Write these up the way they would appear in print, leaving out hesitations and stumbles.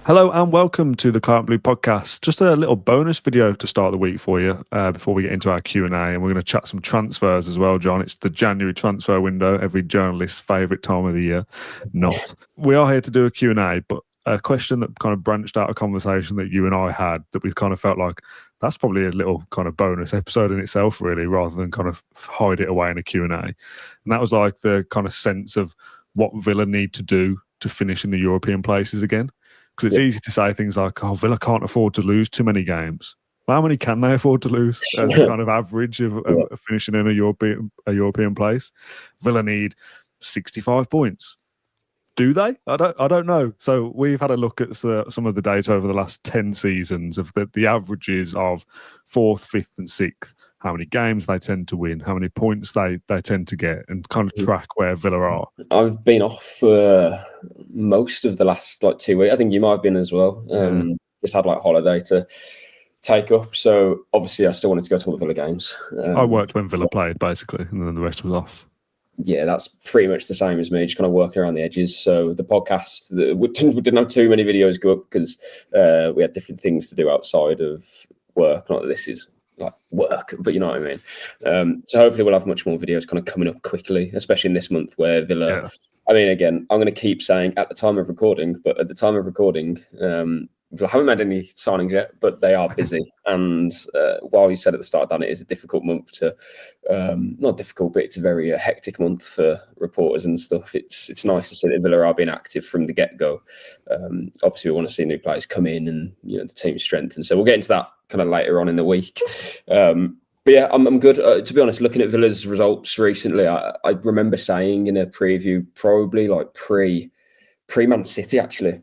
Hello and welcome to the Claret Blue podcast. Just a little bonus video to start the week for you before we get into our Q&A, and we're going to chat some transfers as well, John. It's the January transfer window, every journalist's favourite time of the year. Not. We are here to do a Q&A, but a question that kind of branched out a conversation that you and I had that we've kind of felt like that's probably a little kind of bonus episode in itself, really, rather than kind of hide it away in a Q&A. And that was like the kind of sense of what Villa need to do to finish in the European places again. Because it's easy to say things like, oh, Villa can't afford to lose too many games. Well, how many can they afford to lose as a kind of average of finishing in a European place? Villa need 65 points. Do they? I don't know. So we've had a look at some of the data over the last 10 seasons of the averages of 4th, 5th and 6th, how many games they tend to win, how many points they tend to get, and kind of track where Villa are. I've been off for most of the last 2 weeks. I think you might have been as well. Just had holiday to take up. So obviously I still wanted to go to all the Villa games. I worked when Villa played, basically, and then the rest was off. Yeah, that's pretty much the same as me, just kind of working around the edges. So the podcast, we didn't have too many videos go up because we had different things to do outside of work. Not that this is work, but you know what I mean. So hopefully we'll have much more videos kind of coming up quickly, especially in this month where Villa. Yeah. I mean, again, I'm going to keep saying at the time of recording, but at the time of recording, Villa haven't made any signings yet, but they are busy. And while you said at the start that it is a difficult month to, not difficult, but it's a very hectic month for reporters and stuff. It's nice to see that Villa are being active from the get-go. Obviously, we want to see new players come in and the team strengthen. So we'll get into that kind of later on in the week. But yeah, I'm good. To be honest, looking at Villa's results recently, I remember saying in a preview, probably pre-Man City, actually.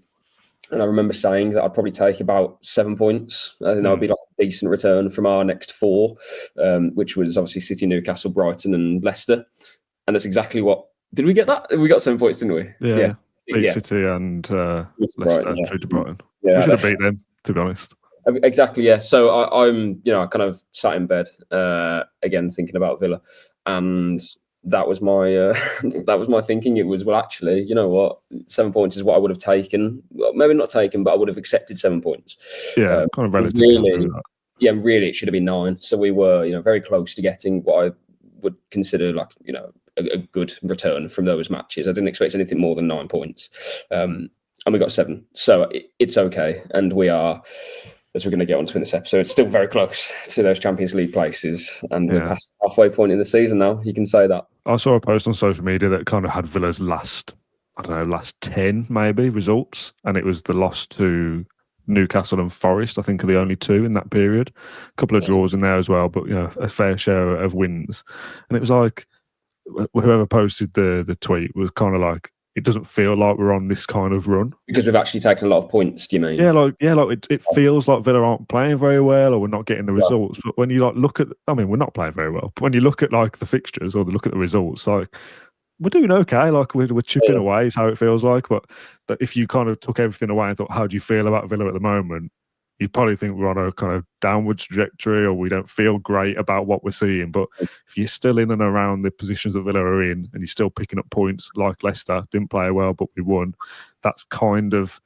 And I remember saying that I'd probably take about 7 points. I think that would be a decent return from our next 4, which was obviously City, Newcastle, Brighton and Leicester. And that's exactly what... Did we get that? We got 7 points, didn't we? Yeah. Beat City and Leicester, through to Brighton. Yeah, we should have beat them, to be honest. Exactly, yeah. So I'm I kind of sat in bed again thinking about Villa, and that was my thinking. It was, well, actually, you know what, 7 points is what I would have taken. Well, maybe not taken, but I would have accepted 7 points. Yeah, kind of relatively. Really, it should have been 9. So we were, very close to getting what I would consider a good return from those matches. I didn't expect anything more than 9 points, and we got 7. So it's okay, and we are, as we're going to get onto in this episode, still very close to those Champions League places, and we're past the halfway point in the season now. You can say that. I saw a post on social media that kind of had Villa's last 10 maybe results, and it was the loss to Newcastle and Forest, I think, are the only 2 in that period. A couple of draws in there as well, but a fair share of wins. And it was like, whoever posted the tweet was kind of like, it doesn't feel like we're on this kind of run. Because we've actually taken a lot of points, do you mean? It feels like Villa aren't playing very well, or we're not getting the results. But when you look at, we're not playing very well. But when you look at the fixtures or look at the results, we're doing okay. We're chipping away is how it feels like. But if you kind of took everything away and thought, how do you feel about Villa at the moment? You'd probably think we're on a kind of downward trajectory, or we don't feel great about what we're seeing. But if you're still in and around the positions that Villa are in, and you're still picking up points like Leicester, didn't play well, but we won, that's kind of...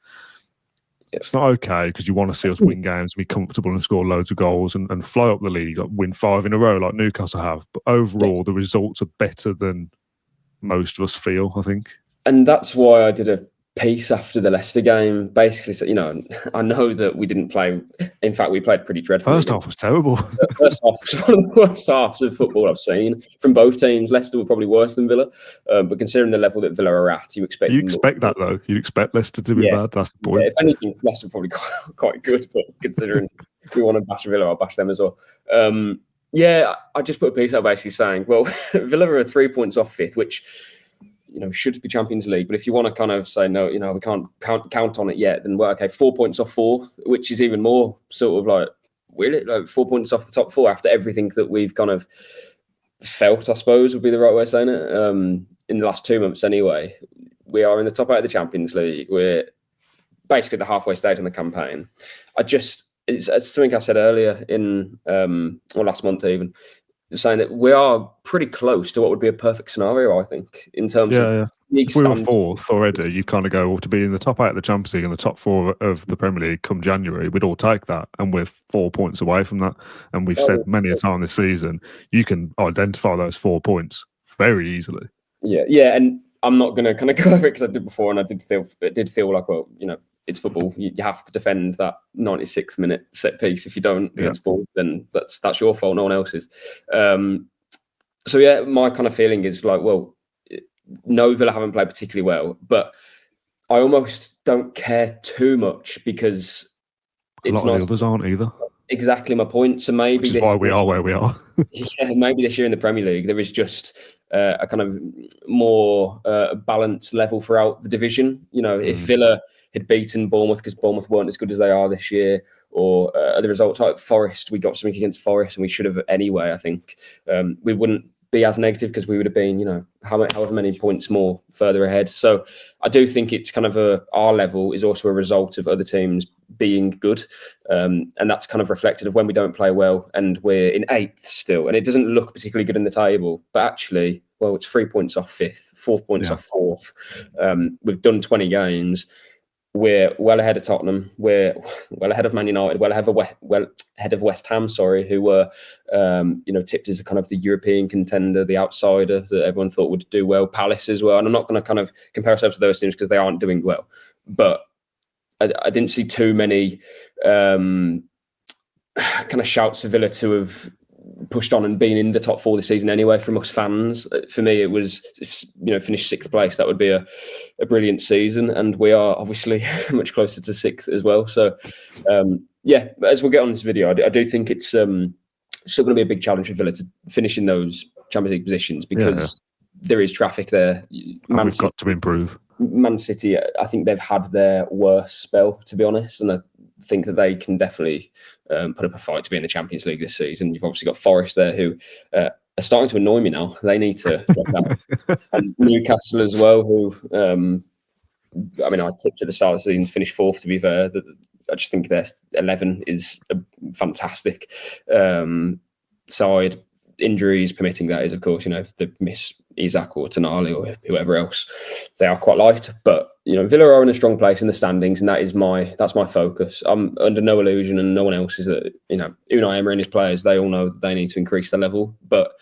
It's not okay, because you want to see us win games, be comfortable and score loads of goals and fly up the league, win 5 in a row like Newcastle have. But overall, the results are better than most of us feel, I think. And that's why I did a piece after the Leicester game, basically. So, I know that we didn't play. In fact, we played pretty dreadfully. First half was terrible. The first half was one of the worst halves of football I've seen from both teams. Leicester were probably worse than Villa, but considering the level that Villa are at, you expect that though. You expect Leicester to be bad. That's the point. Yeah, if anything, Leicester are probably quite good, but considering if we want to bash Villa, I'll bash them as well. I just put a piece out basically saying, well, Villa are 3 points off 5th, which should be Champions League. But if you want to kind of say, no, we can't count on it yet, then, well, okay, 4 points off 4th, which is even more sort of really 4 points off the top 4 after everything that we've kind of felt, I suppose, would be the right way of saying it, in the last 2 months anyway. We are in the top 8 of the Champions League. We're basically at the halfway stage in the campaign. It's something I said earlier or last month even, saying that we are pretty close to what would be a perfect scenario, I think, in terms of if we were fourth already, you'd kind of go, well, to be in the top 8 of the Champions League and the top 4 of the Premier League come January, we'd all take that. And we're 4 points away from that. And we've said many a time this season, you can identify those 4 points very easily. Yeah. And I'm not going to kind of go over it because I did before, and it did feel like, well, it's football. You have to defend that 96th minute set piece. If you don't against ball, then that's your fault, no one else's. So yeah, my kind of feeling is like, well, no, Villa haven't played particularly well, but I almost don't care too much because a lot of the others aren't either. Exactly my point. So maybe which is why we are where we are. Yeah, maybe this year in the Premier League there is just a kind of more balanced level throughout the division. If Villa had beaten Bournemouth because Bournemouth weren't as good as they are this year, or the results like Forest, we got something against Forest and we should have anyway. I think we wouldn't be as negative because we would have been, however many points more further ahead. So I do think it's kind of our level is also a result of other teams being good. And that's kind of reflected of when we don't play well and we're in 8th still. And it doesn't look particularly good in the table, but actually, well, it's 3 points off 5th, 4 points off 4th. We've done 20 games. We're well ahead of Tottenham. We're well ahead of Man United. Well ahead of West Ham. Who were, tipped as a kind of the European contender, the outsider that everyone thought would do well. Palace as well. And I'm not going to kind of compare ourselves to those teams because they aren't doing well. But I didn't see too many kind of shouts for Villa to have pushed on and been in the top 4 this season anyway from us fans. For me, it was, finish 6th place. That would be a brilliant season. And we are obviously much closer to 6th as well. So, as we'll get on this video, I do think it's still going to be a big challenge for Villa to finish in those Champions League positions because there is traffic there. We've got to improve. Man City, I think they've had their worst spell, to be honest. And I think that they can definitely put up a fight to be in the Champions League this season. You've obviously got Forest there who are starting to annoy me now. They need to drop down. And Newcastle as well, who, I tipped at the start of the season to finish 4th, to be fair. I just think their 11 is a fantastic side. Injuries permitting, that is, of course, if they miss Isak or Tonali or whoever else, they are quite light. But Villa are in a strong place in the standings, and that's my focus. I'm under no illusion, and no one else is that. Unai Emery and his players, they all know that they need to increase their level. But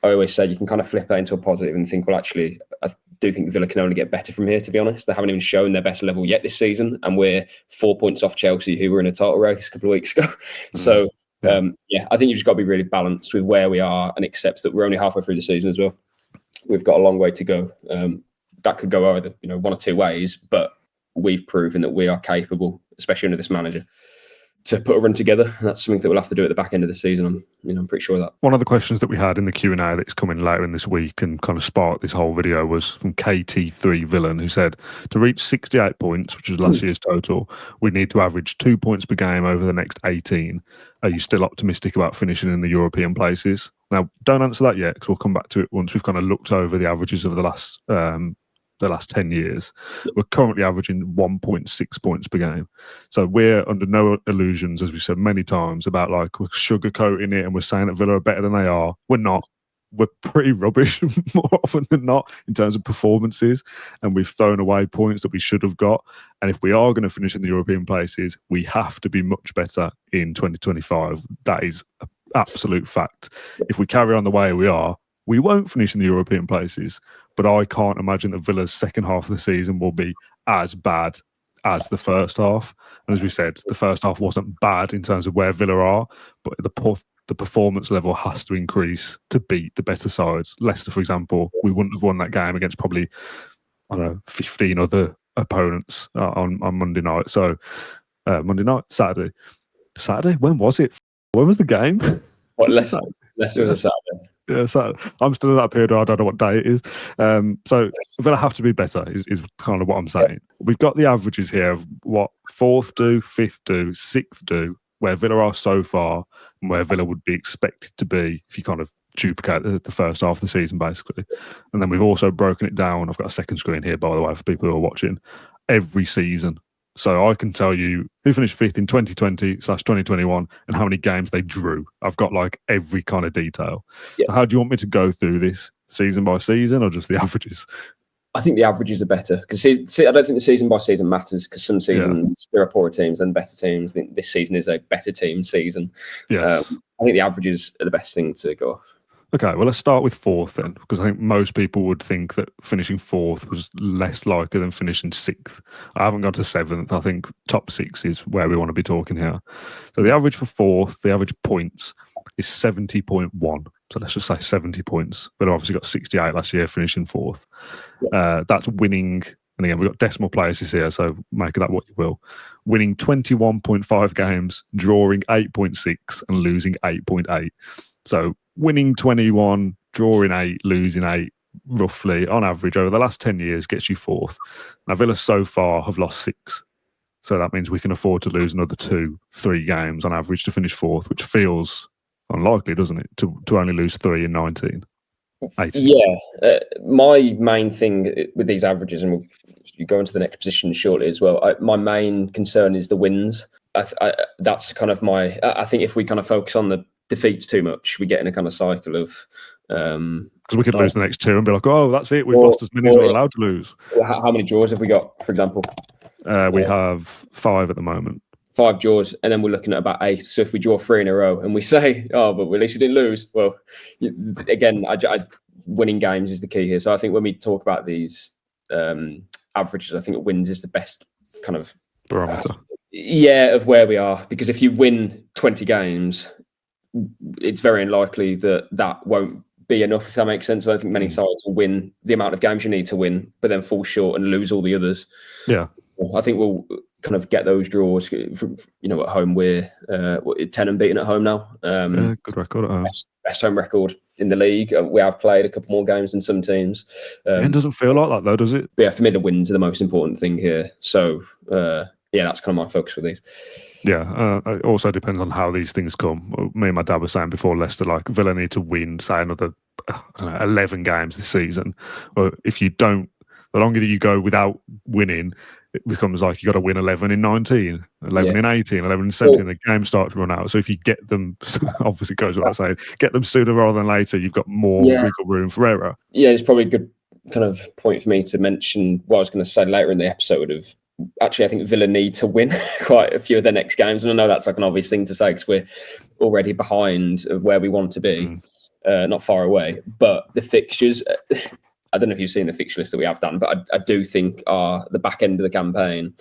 I always say you can kind of flip that into a positive and think, well, actually, I do think Villa can only get better from here. To be honest, they haven't even shown their best level yet this season, and we're 4 points off Chelsea, who were in a title race a couple of weeks ago. So. I think you've just got to be really balanced with where we are and accept that we're only halfway through the season as well. We've got a long way to go. That could go either, one or two ways, but we've proven that we are capable, especially under this manager, to put a run together. And that's something that we'll have to do at the back end of the season. I'm pretty sure of that. One of the questions that we had in the Q&A that's coming later in this week and kind of sparked this whole video was from KT3 Villain, who said, to reach 68 points, which is last year's total, we need to average 2 points per game over the next 18. Are you still optimistic about finishing in the European places? Now, don't answer that yet because we'll come back to it once we've kind of looked over the averages of the last 10 years. We're currently averaging 1.6 points per game. So we're under no illusions, as we said many times, about like we're sugarcoating it and we're saying that Villa are better than they are. We're not. We're pretty rubbish more often than not in terms of performances, and we've thrown away points that we should have got. And if we are going to finish in the European places, we have to be much better in 2025. That is an absolute fact. If we carry on the way we are, we won't finish in the European places, but I can't imagine that Villa's second half of the season will be as bad as the first half. And as we said, the first half wasn't bad in terms of where Villa are, but the performance level has to increase to beat the better sides. Leicester, for example, we wouldn't have won that game against probably, 15 other opponents on Monday night. So, Saturday. When was it? When was the game? What, Leicester was a Saturday. Yeah, so I'm still in that period. I don't know what day it is. So Villa have to be better is kind of what I'm saying. We've got the averages here of what 4th do, 5th do, 6th do, where Villa are so far and where Villa would be expected to be if you kind of duplicate the first half of the season, basically. And then we've also broken it down. I've got a second screen here, by the way, for people who are watching, every season. So I can tell you who finished 5th in 2020/2021 and how many games they drew. I've got like every kind of detail. Yeah. So how do you want me to go through this season by season or just the averages? I think the averages are better because I don't think the season by season matters because some seasons there are poorer teams and better teams. I think this season is a better team season. Yes. I think the averages are the best thing to go off. Okay, well, let's start with fourth then, because I think most people would think that finishing fourth was less likely than finishing sixth. I haven't gone to seventh. I think top six is where we want to be talking here. So the average for fourth, the average points is 70.1. So let's just say 70 points. But obviously got 68 last year, finishing fourth. That's winning. And again, we've got decimal places here, so make of that what you will. Winning 21.5 games, drawing 8.6, and losing 8.8. So winning 21, drawing 8, losing 8, roughly, on average, over the last 10 years, gets you fourth. Now, Villa so far have lost 6. So that means we can afford to lose another 2-3 games on average to finish fourth, which feels unlikely, doesn't it, to only lose 3 in 19. 18. Yeah, my main thing with these averages, and we'll go into the next position shortly as well, my main concern is the wins. That's kind of I think if we kind of focus on the defeats too much, we get in a kind of cycle of because we could lose the next 2 and be like, oh, that's it, we've lost as many as we're allowed to lose. How many draws have we got, for example? We have 5 at the moment. 5 draws, and then we're looking at about 8. So if we draw 3 in a row and we say, oh, but at least we didn't lose, well, again, winning games is the key here. So I think when we talk about these averages, I think wins is the best kind of barometer. Of where we are, because if you win 20 games, it's very unlikely that won't be enough, if that makes sense. I don't think many sides will win the amount of games you need to win, but then fall short and lose all the others. Yeah, I think we'll kind of get those draws. At home we're 10 unbeaten at home now. Good record at home. Best home record in the league. We have played a couple more games than some tems. It doesn't feel like that though, does it? But yeah, for me the wins are the most important thing here. So that's kind of my focus with these. Yeah, it also depends on how these things come. Me and my dad were saying before Leicester, like, Villa need to win, say, another 11 games this season. Or if you don't, the longer that you go without winning, it becomes like you got to win 11 in 19, 11 in 18, 11 in 17. The game starts to run out. So if you get them, obviously it goes without saying, get them sooner rather than later, you've got more wiggle room for error. Yeah, it's probably a good kind of point for me to mention what I was going to say later in the episode of, actually, I think Villa need to win quite a few of their next games. And I know that's like an obvious thing to say because we're already behind of where we want to be, not far away. But the fixtures, I don't know if you've seen the fixture list that we have done, but I do think the back end of the campaign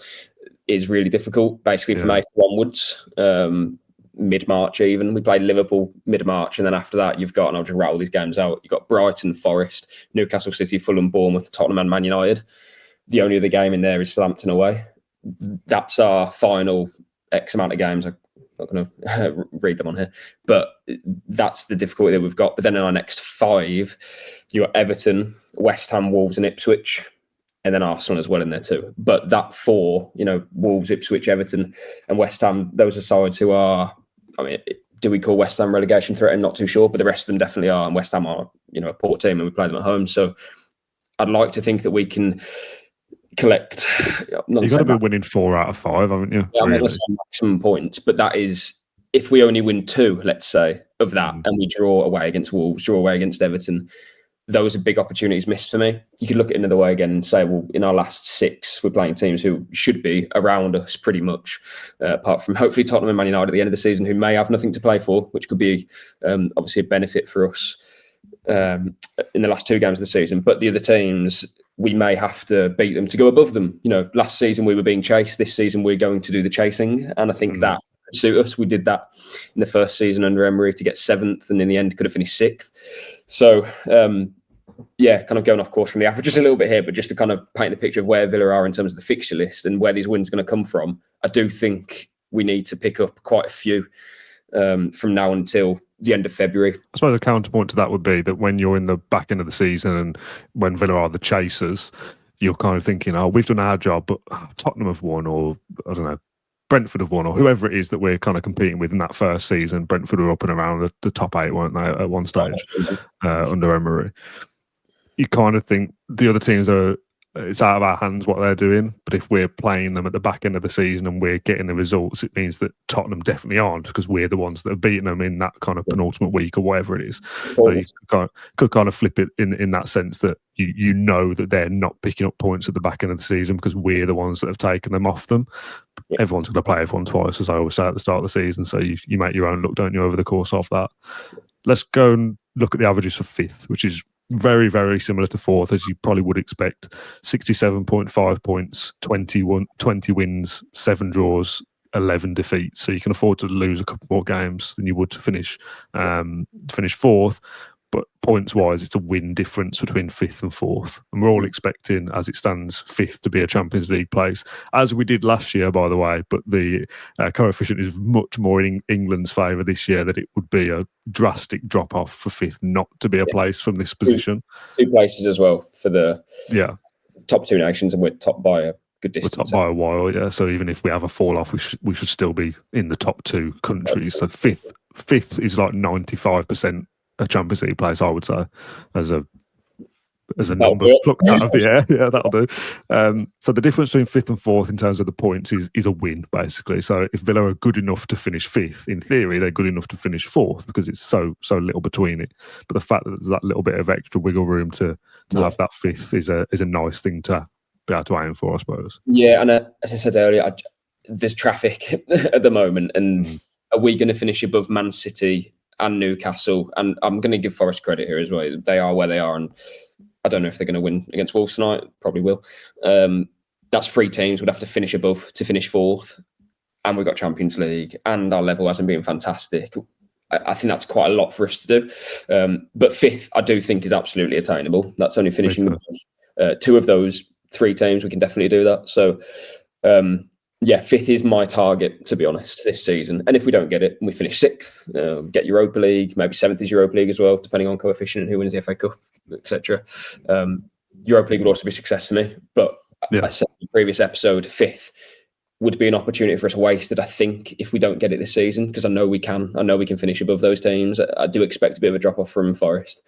is really difficult, basically from April onwards, mid-March even. We played Liverpool mid-March, and then after that you've got, and I'll just rattle these games out, you've got Brighton, Forest, Newcastle City, Fulham, Bournemouth, Tottenham and Man United. The only other game in there is Southampton away. That's our final X amount of games. I'm not going to read them on here, but that's the difficulty that we've got. But then in our next 5, you've got Everton, West Ham, Wolves and Ipswich, and then Arsenal as well in there too. But that 4, Wolves, Ipswich, Everton and West Ham, those are sides who are, do we call West Ham relegation threat? I'm not too sure, but the rest of them definitely are. And West Ham are, a poor team and we play them at home. So I'd like to think that we can collect. You've got to be winning 4 out of 5, haven't you? Yeah, I'm not going to say maximum points, but that is if we only win 2, let's say, of that, and we draw away against Wolves, draw away against Everton, those are big opportunities missed for me. You could look at it another way again and say, well, in our last 6, we're playing teams who should be around us pretty much, apart from hopefully Tottenham and Man United at the end of the season, who may have nothing to play for, which could be obviously a benefit for us in the last 2 games of the season. But the other teams, we may have to beat them to go above them. Last season we were being chased. This season we're going to do the chasing. And I think that could suit us. We did that in the first season under Emery to get 7th and in the end could have finished 6th. So, kind of going off course from the averages a little bit here, but just to kind of paint the picture of where Villa are in terms of the fixture list and where these wins are going to come from, I do think we need to pick up quite a few from now until the end of February. I suppose a counterpoint to that would be that when you're in the back end of the season and when Villa are the chasers, you're kind of thinking, oh, we've done our job, but Tottenham have won, or I don't know, Brentford have won, or whoever it is that we're kind of competing with in that first season. Brentford were up and around the top 8, weren't they, at one stage under Emery? You kind of think the other teams are it's out of our hands what they're doing. But if we're playing them at the back end of the season and we're getting the results, it means that Tottenham definitely aren't, because we're the ones that have beaten them in that kind of penultimate week or whatever it is. So you could kind of flip it in that sense that you know that they're not picking up points at the back end of the season because we're the ones that have taken them off them. Yeah. Everyone's going to play everyone twice, as I always say at the start of the season. So you make your own luck, don't you, over the course of that. Let's go and look at the averages for fifth, which is very, very similar to fourth, as you probably would expect. 67.5 points, 20 wins, 7 draws, 11 defeats. So you can afford to lose a couple more games than you would to finish fourth. But points-wise, it's a win difference between fifth and fourth. And we're all expecting, as it stands, fifth to be a Champions League place, as we did last year, by the way. But the coefficient is much more in England's favour this year, that it would be a drastic drop-off for fifth not to be a place from this position. Two places as well for the top 2 nations, and we're top by a good distance. We're top by a while, yeah. So even if we have a fall-off, we should still be in the top 2 countries. So fifth is like 95%. A Champions League place, I would say, as a number plucked out of the air. Yeah, that'll do. So the difference between fifth and fourth in terms of the points is a win, basically. So if Villa are good enough to finish fifth, in theory, they're good enough to finish fourth, because it's so little between it. But the fact that there's that little bit of extra wiggle room to have that fifth is a nice thing to be able to aim for, I suppose. Yeah, and as I said earlier, there's traffic at the moment, and are we going to finish above Man City and Newcastle? And I'm going to give Forest credit here as well. They are where they are, and I don't know if they're going to win against Wolves tonight. Probably will. That's 3 teams would have to finish above to finish fourth, and we've got Champions League, and our level hasn't been fantastic. I think that's quite a lot for us to do. But fifth, I do think, is absolutely attainable. That's only finishing above 2 of those 3 teams. We can definitely do that. So fifth is my target, to be honest, this season. And if we don't get it and we finish 6th, get Europa League, maybe 7th is Europa League as well, depending on coefficient and who wins the FA Cup, etc. Europa League would also be a success for me. But I said in the previous episode, 5th would be an opportunity for us wasted, I think, if we don't get it this season, because I know we can. I know we can finish above those teams. I do expect a bit of a drop-off from Forest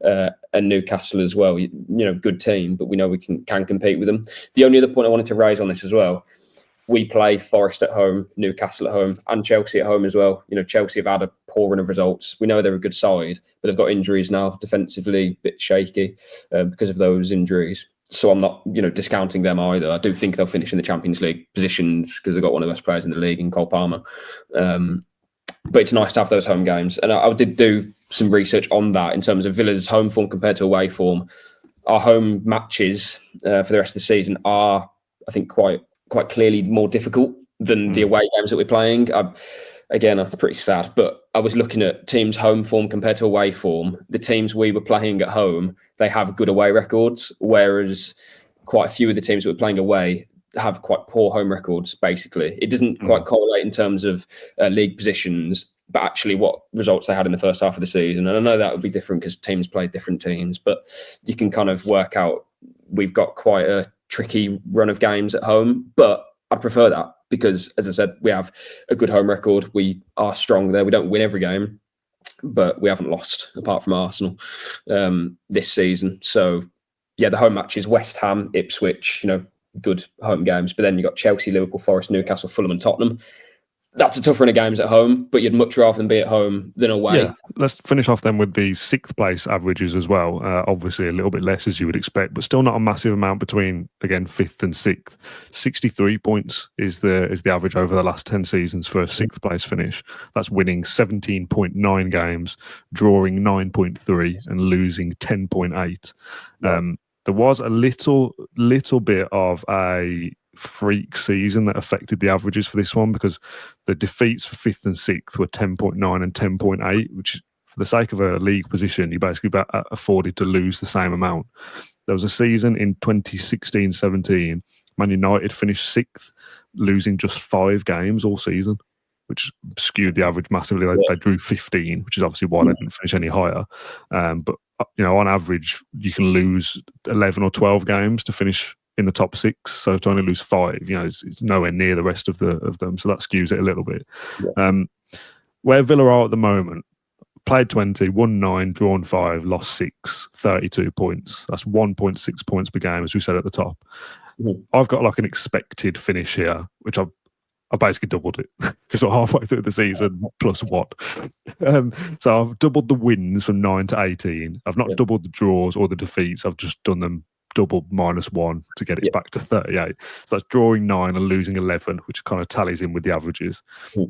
and Newcastle as well. You know, good team, but we know we can compete with them. The only other point I wanted to raise on this as well, we play Forest at home, Newcastle at home, and Chelsea at home as well. You know, Chelsea have had a poor run of results. We know they're a good side, but they've got injuries now, defensively a bit shaky because of those injuries. So I'm not, discounting them either. I do think they'll finish in the Champions League positions because they've got one of the best players in the league in Cole Palmer. But it's nice to have those home games. And I did do some research on that in terms of Villa's home form compared to away form. Our home matches for the rest of the season are, I think, quite clearly more difficult than the away games that we're playing. I'm pretty sad, but I was looking at teams' home form compared to away form. The teams we were playing at home, they have good away records, whereas quite a few of the teams that we're playing away have quite poor home records, basically. It doesn't quite correlate in terms of league positions, but actually what results they had in the first half of the season. And I know that would be different because teams play different teams, but you can kind of work out we've got quite a tricky run of games at home, but I prefer that because, as I said, we have a good home record. We are strong there. We don't win every game, but we haven't lost apart from Arsenal this season. So, the home matches, West Ham, Ipswich, good home games. But then you've got Chelsea, Liverpool, Forest, Newcastle, Fulham and Tottenham. That's a tough run of games at home, but you'd much rather than be at home than away. Yeah, let's finish off then with the 6th place averages as well. Obviously a little bit less as you would expect, but still not a massive amount between, again, 5th and 6th. 63 points is the average over the last 10 seasons for a 6th place finish. That's winning 17.9 games, drawing 9.3 and losing 10.8. There was a little bit of a freak season that affected the averages for this one because the defeats for 5th and 6th were 10.9 and 10.8, which for the sake of a league position, you basically afforded to lose the same amount. There was a season in 2016-17, Man United finished 6th, losing just 5 games all season, which skewed the average massively. They drew 15, which is obviously why they didn't finish any higher. But on average, you can lose 11 or 12 games to finish in the top 6, so to only lose 5, it's nowhere near the rest of them. So that skews it a little bit. Where Villa are at the moment, played 20, won 9, drawn 5, lost 6, 32 points. That's 1.6 points per game, as we said at the top. Mhm. I've got like an expected finish here, which I basically doubled it because I'm halfway through the season plus what. So I've doubled the wins from 9 to 18. I've not doubled the draws or the defeats. I've just done them double -1 to get it back to 38. So that's drawing 9 and losing 11, which kind of tallies in with the averages.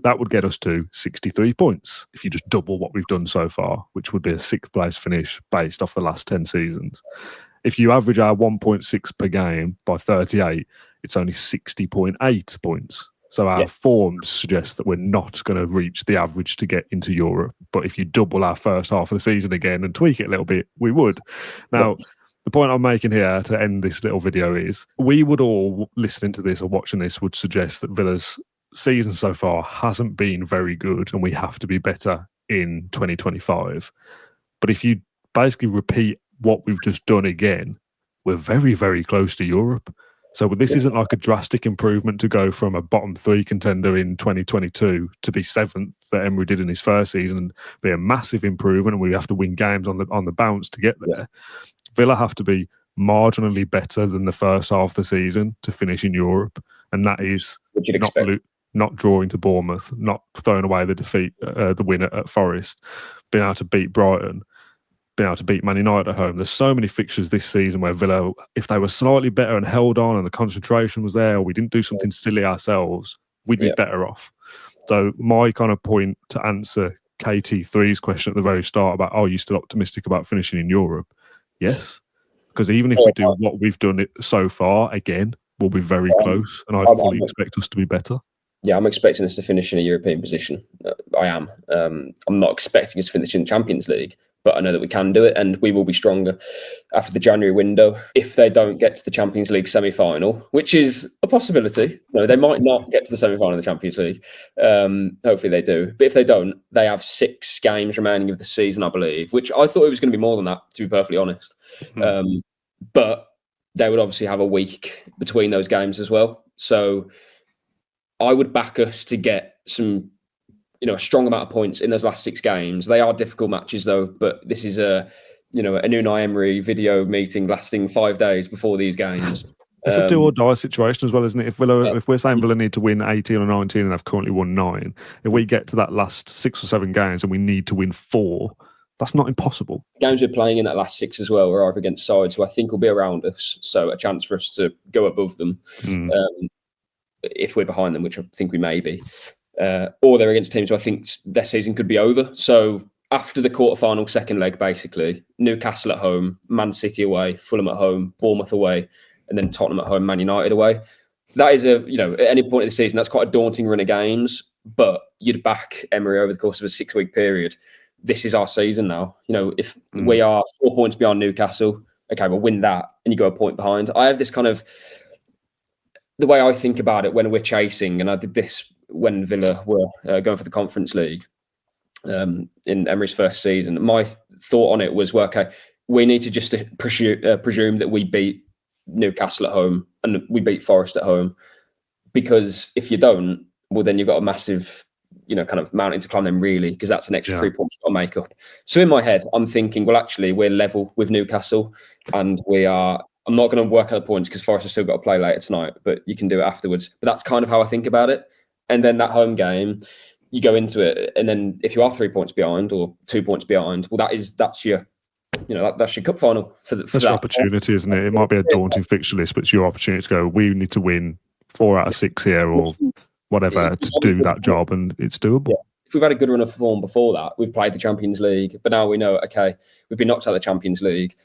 That would get us to 63 points if you just double what we've done so far, which would be a 6th place finish based off the last 10 seasons. If you average our 1.6 per game by 38, it's only 60.8 points. So our form suggests that we're not going to reach the average to get into Europe. But if you double our first half of the season again and tweak it a little bit, we would. Now, the point I'm making here to end this little video is we would all, listening to this or watching this, would suggest that Villa's season so far hasn't been very good and we have to be better in 2025. But if you basically repeat what we've just done again, we're very, very close to Europe. So this isn't like a drastic improvement to go from a bottom 3 contender in 2022 to be 7th that Emery did in his first season, and be a massive improvement, and we have to win games on the bounce to get there. Villa have to be marginally better than the first half of the season to finish in Europe, and that is not drawing to Bournemouth, not throwing away the win at Forest, being able to beat Brighton, being able to beat Man United at home. There's so many fixtures this season where Villa, if they were slightly better and held on and the concentration was there, or we didn't do something silly ourselves, we'd be better off. So my kind of point to answer KT3's question at the very start about, are you still optimistic about finishing in Europe? Yes. Because even if we do what we've done it so far, again, we'll be very close, and I fully expect us to be better. Yeah, I'm expecting us to finish in a European position. I am. I'm not expecting us to finish in the Champions League, but I know that we can do it, and we will be stronger after the January window. If they don't get to the Champions League semi-final, which is a possibility, no, they might not get to the semi-final of the Champions League. Hopefully they do. But if they don't, they have 6 games remaining of the season, I believe, which I thought it was going to be more than that, to be perfectly honest. But they would obviously have a week between those games as well. So I would back us to get some, a strong amount of points in those last 6 games. They are difficult matches though, but this is a Unai Emery video meeting lasting 5 days before these games. It's a do or die situation as well, isn't it? If we're saying Villa need to win 18 or 19 and they've currently won 9, if we get to that last 6 or 7 games and we need to win 4, that's not impossible. Games we're playing in that last 6 as well are either against sides who I think will be around us, so a chance for us to go above them. If we're behind them, which I think we may be. Or they're against teams who I think their season could be over. So after the quarterfinal second leg, basically, Newcastle at home, Man City away, Fulham at home, Bournemouth away, and then Tottenham at home, Man United away. That is at any point of the season, that's quite a daunting run of games, but you'd back Emery over the course of a 6-week period. This is our season now. If we are 4 points behind Newcastle, okay, we'll win that, and you go a point behind. I have this kind of, the way I think about it when we're chasing, and I did this when Villa were going for the Conference League in Emery's first season, my thought on it was, well, okay, we need to just presume that we beat Newcastle at home and we beat Forest at home, because if you don't, well, then you've got a massive, kind of mountain to climb then, really, because that's an extra 3 points you've got to make up. So in my head, I'm thinking, well, actually, we're level with Newcastle, and I'm not going to work out the points because Forest have still got to play later tonight, but you can do it afterwards. But that's kind of how I think about it. And then that home game, you go into it, and then if you are 3 points behind or 2 points behind, well, that's your cup final that's your opportunity, isn't it? It might be a daunting fixture list, but it's your opportunity to go, we need to win 4 out of 6 here or whatever to do that job, and it's doable. Yeah. If we've had a good run of form before that, we've played the Champions League, but now we know, okay, we've been knocked out of the Champions League.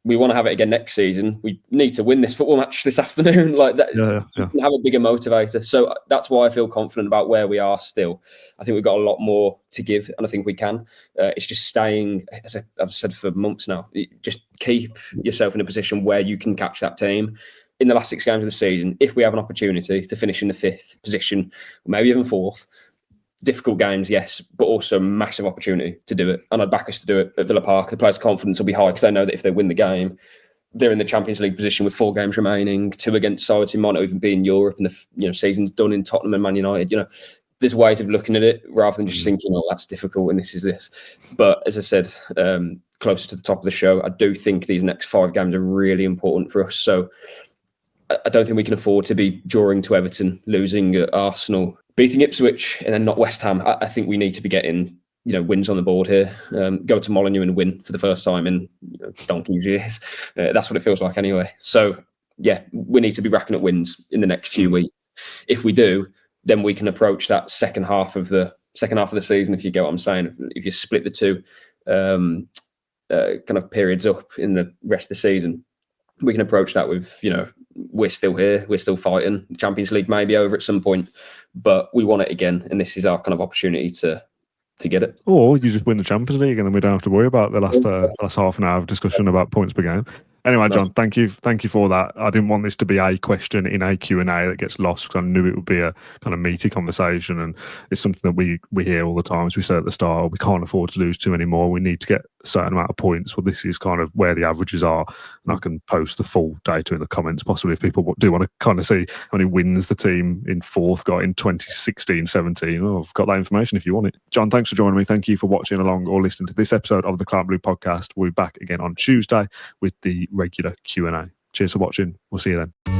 We want to have it again next season. We need to win this football match this afternoon. Like that, have a bigger motivator. So that's why I feel confident about where we are still. I think we've got a lot more to give, and I think we can. It's just staying, as I've said for months now, just keep yourself in a position where you can catch that team. In the last 6 games of the season, if we have an opportunity to finish in the 5th position, or maybe even 4th, difficult games, yes, but also massive opportunity to do it. And I'd back us to do it at Villa Park. The players' confidence will be high because they know that if they win the game, they're in the Champions League position with 4 games remaining, 2 against sides who might not even be in Europe, and the season's done in Tottenham and Man United. there's ways of looking at it rather than just thinking, oh, that's difficult and this is this. But as I said, closer to the top of the show, I do think these next 5 games are really important for us. So I don't think we can afford to be drawing to Everton, losing at Arsenal, beating Ipswich, and then not West Ham. I think we need to be getting wins on the board here. Go to Molineux and win for the first time in donkey's years. That's what it feels like anyway. So yeah, we need to be racking up wins in the next few weeks. If we do, then we can approach that second half of the season. If you get what I'm saying, if you split the two kind of periods up in the rest of the season, we can approach that with we're still here, we're still fighting. The Champions League may be over at some point, but we want it again, and this is our kind of opportunity to get it. Or you just win the Champions League, and then we don't have to worry about the last half an hour of discussion about points per game. Anyway, John, thank you for that. I didn't want this to be a question in a Q&A that gets lost, because I knew it would be a kind of meaty conversation, and it's something that we hear all the time. As we said at the start, we can't afford to lose too many more. We need to get a certain amount of points. Well, this is kind of where the averages are, and I can post the full data in the comments, possibly, if people do want to kind of see how many wins the team in fourth got in 2016-17. Oh, I've got that information if you want it. John, thanks for joining me. Thank you for watching along or listening to this episode of the Claret Blue podcast. We'll be back again on Tuesday with the regular Q&A. Cheers for watching. We'll see you then.